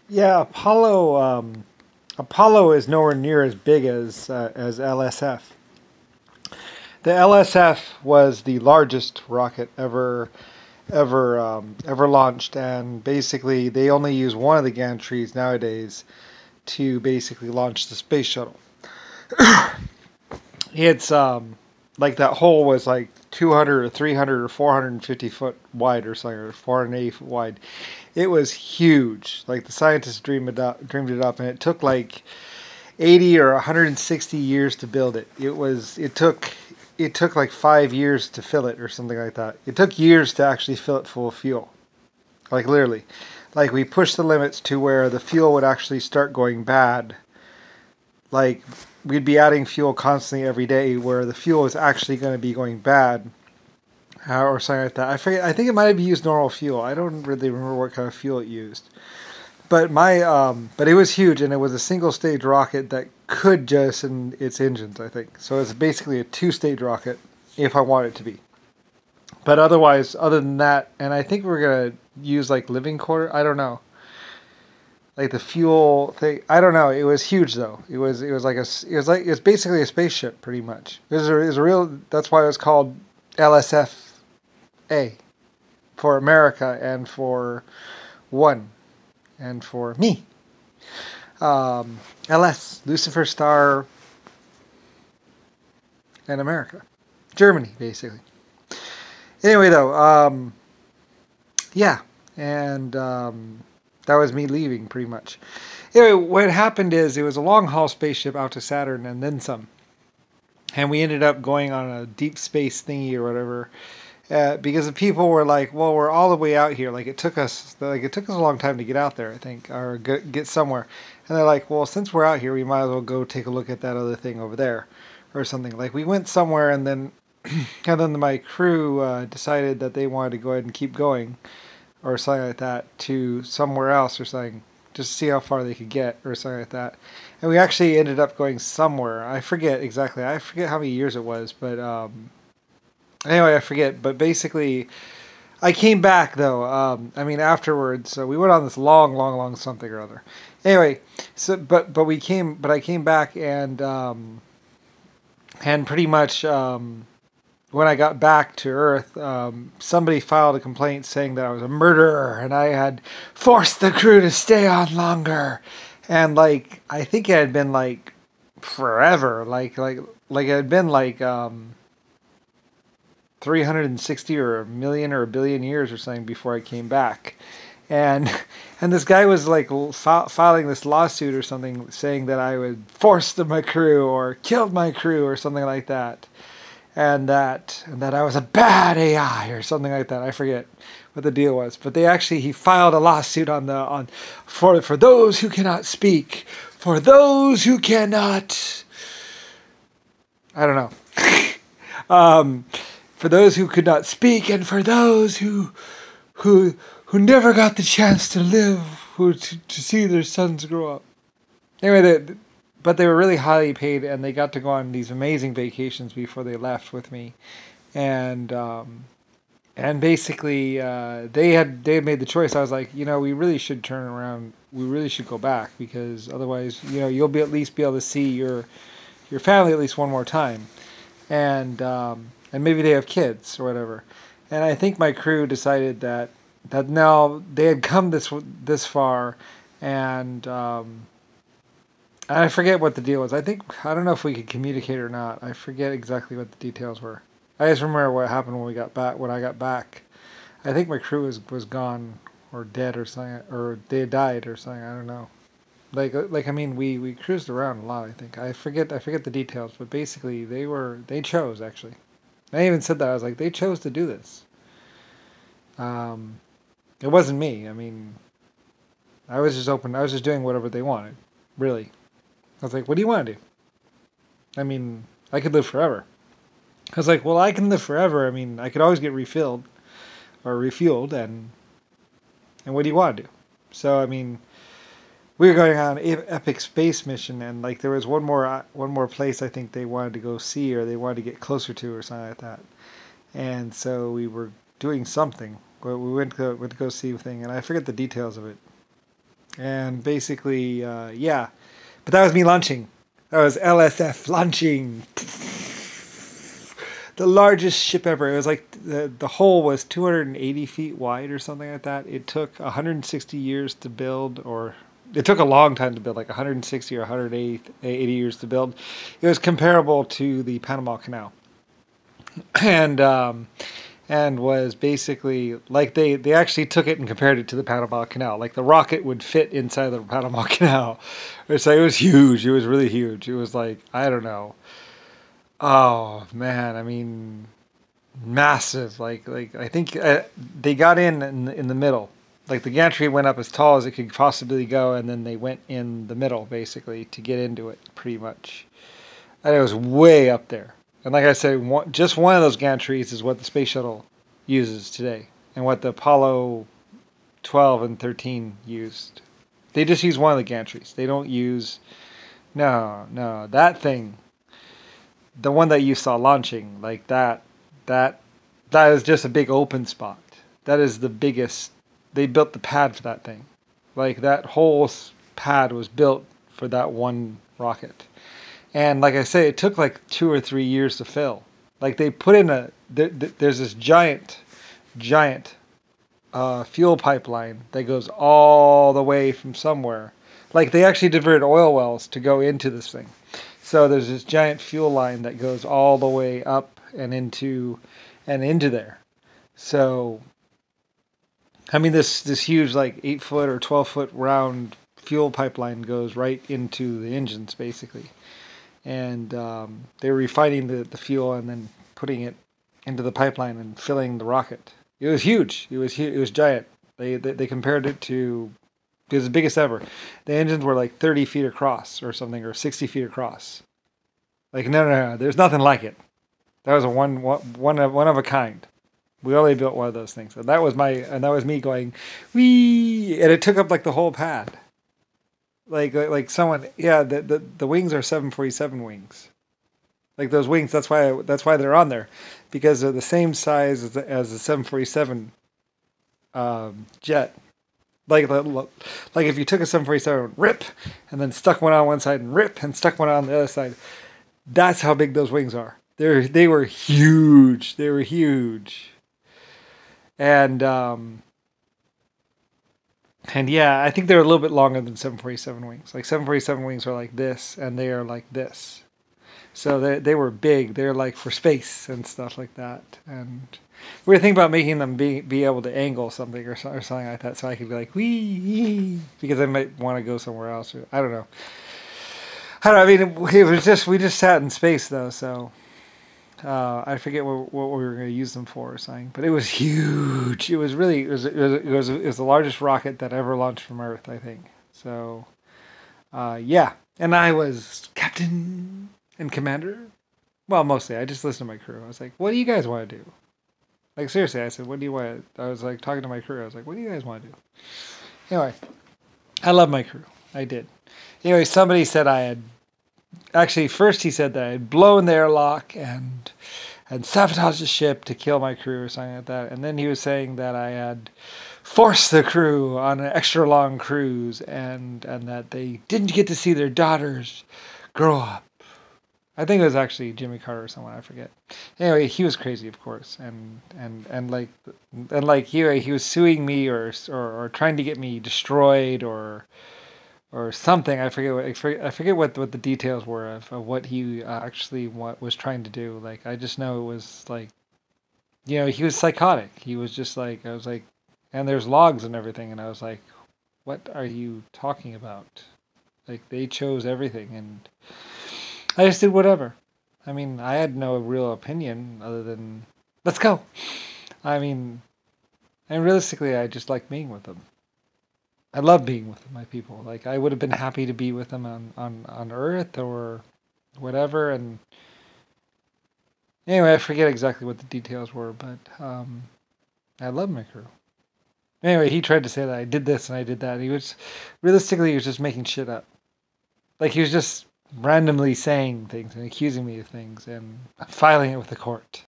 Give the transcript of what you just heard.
Yeah, Apollo is nowhere near as big as LSF. The LSF was the largest rocket ever launched, and basically they only use one of the gantries nowadays to basically launch the space shuttle. It's like that hole was like 200 or 300 or 450 foot wide or something, or 480 foot wide. It was huge. Like the scientists dreamed it up, and it took like 80 or 160 years to build it. It took like 5 years to fill it or something like that. It took years to actually fill it full of fuel. Like literally. Like we pushed the limits to where the fuel would actually start going bad. Like we'd be adding fuel constantly every day where the fuel is actually going to be going bad, or something like that. I forget. I think it might have used normal fuel. I don't really remember what kind of fuel it used. But it was huge, and it was a single stage rocket that could jettison its engines, I think. So it's basically a two-stage rocket if I want it to be. But otherwise, other than that, and I think we're gonna use like living quarter. I don't know, like the fuel thing. I don't know. It was huge though. It was basically a spaceship, pretty much. It was a real. That's why it was called LSFA for America and for one and for me. LS, Lucifer Star, and America. Germany, basically. Anyway, though, yeah, and that was me leaving, pretty much. Anyway, what happened is it was a long haul spaceship out to Saturn and then some. And we ended up going on a deep space thingy or whatever. Because the people were like, "Well, we're all the way out here. Like it took us a long time to get out there, I think, or get somewhere." And they're like, "Well, since we're out here, we might as well go take a look at that other thing over there, or something." Like we went somewhere, and then my crew decided that they wanted to go ahead and keep going, or something like that, to somewhere else or something, just to see how far they could get, or something like that. And we actually ended up going somewhere. I forget exactly. I forget how many years it was, but anyway, I forget, but basically, I came back though. I mean, afterwards, so we went on this long, long, long something or other. Anyway, so but I came back and pretty much when I got back to Earth, somebody filed a complaint saying that I was a murderer and I had forced the crew to stay on longer, and like I think it had been like forever, like it had been like 360 or a million or a billion years or something before I came back. And and this guy was like filing this lawsuit or something saying that I would forced my crew or killed my crew or something like that. And that I was a bad AI or something like that. I forget what the deal was. But he filed a lawsuit on for those who cannot speak, for those who cannot, I don't know. For those who could not speak, and for those who never got the chance to live, to see their sons grow up. Anyway, but they were really highly paid, and they got to go on these amazing vacations before they left with me, and basically they had made the choice. I was like, we really should turn around. We really should go back, because otherwise, you'll at least be able to see your family at least one more time, and and maybe they have kids or whatever. And I think my crew decided that now they had come this far, and I forget what the deal was. I don't know if we could communicate or not. I forget exactly what the details were. I just remember what happened when we got back. When I got back, I think my crew was gone or dead or something, or they had died or something. I don't know. I mean, we cruised around a lot. I think I forget the details, but basically they chose actually. I even said that. I was like, they chose to do this. Um, it wasn't me. I mean, I was just open. I was just doing whatever they wanted. Really. I was like, what do you want to do? I mean, I could live forever. I was like, well, I can live forever. I mean, I could always get refilled or refueled, and what do you want to do? So, I mean, we were going on an epic space mission, and like there was one more place I think they wanted to go see, or they wanted to get closer to, or something like that. And so we were doing something. We went to go see a thing, and I forget the details of it. And basically, yeah. But that was me launching. That was LSF launching. The largest ship ever. It was like the hull was 280 feet wide or something like that. It took 160 years to build, or it took a long time to build, like 160 or 180 years to build. It was comparable to the Panama Canal, and was basically like they actually took it and compared it to the Panama Canal. Like the rocket would fit inside the Panama Canal. It's like it was huge. It was really huge. It was like, I don't know. Oh man, I mean, massive. Like I think they got in the middle. Like the gantry went up as tall as it could possibly go, and then they went in the middle basically to get into it, pretty much. And it was way up there. And like I said, just one of those gantries is what the space shuttle uses today, and what the Apollo 12 and 13 used. They just use one of the gantries. They don't use. No, that thing, the one that you saw launching, like that is just a big open spot. That is the biggest. They built the pad for that thing. Like that whole pad was built for that one rocket. And like I say, it took like 2 or 3 years to fill. Like they put in there's this giant fuel pipeline that goes all the way from somewhere. Like they actually diverted oil wells to go into this thing. So there's this giant fuel line that goes all the way up and into there. So I mean this huge like 8-foot or 12-foot round fuel pipeline goes right into the engines basically. And they were refining the fuel and then putting it into the pipeline and filling the rocket. It was huge. It was giant. They compared it to, it was the biggest ever. The engines were like 30 feet across or something, or 60 feet across. Like no, there's nothing like it. That was a one of a kind. We only built one of those things, and that was me going, wee, and it took up like the whole pad. Like someone, yeah, the wings are 747 wings. Like those wings, that's why they're on there, because they're the same size as the 747 jet. Like if you took a 747 rip, and then stuck one on one side and rip, and stuck one on the other side, that's how big those wings are. They were huge. They were huge. And yeah, I think they're a little bit longer than 747 wings. Like 747 wings are like this, and they are like this. So they were big. They're like for space and stuff like that. And we were thinking about making them be able to angle something or something like that, so I could be like wee, because I might want to go somewhere else. Or, I don't know. I mean, it was just, we just sat in space though, so. I forget what we were going to use them for or something, but it was huge. It was the largest rocket that ever launched from Earth, I think. So, yeah, and I was captain and commander. Well, mostly I just listened to my crew. I was like, "What do you guys want to do?" Like seriously, I said, "What do you want?" I was like talking to my crew. I was like, "What do you guys want to do?" Anyway, I love my crew. I did. Anyway, somebody said I had. Actually, first he said that I had blown the airlock and sabotaged the ship to kill my crew or something like that. And then he was saying that I had forced the crew on an extra long cruise and that they didn't get to see their daughters grow up. I think it was actually Jimmy Carter or someone, I forget. Anyway, he was crazy, of course, and like he was suing me or trying to get me destroyed or something. I forget what the details were of what he actually was trying to do. Like I just know it was like, he was psychotic. He was just like, I was like, and there's logs and everything, and I was like, what are you talking about? Like they chose everything, and I just did whatever. I mean, I had no real opinion other than let's go. I mean, and realistically, I just like being with them. I love being with my people. Like I would have been happy to be with them on Earth or whatever. And anyway, I forget exactly what the details were, but I love my crew. Anyway, he tried to say that I did this and I did that. He was just making shit up. Like he was just randomly saying things and accusing me of things and filing it with the court.